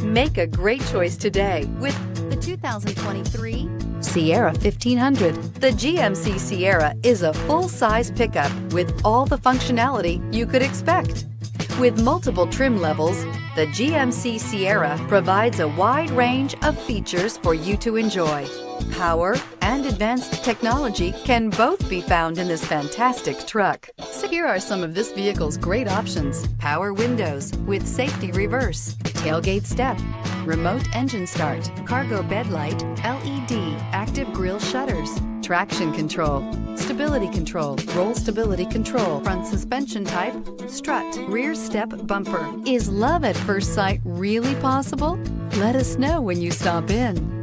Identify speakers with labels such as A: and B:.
A: Make a great choice today with the 2023 Sierra 1500. The GMC Sierra is a full-size pickup with all the functionality you could expect. With multiple trim levels, the GMC Sierra provides a wide range of features for you to enjoy. Power and advanced technology can both be found in this fantastic truck. So here are some of this vehicle's great options: power windows with safety reverse, tailgate step, remote engine start, cargo bed light, LED, active grille shutters, traction control, stability control, roll stability control, front suspension type, strut, rear step bumper. Is love at first sight really possible? Let us know when you stop in.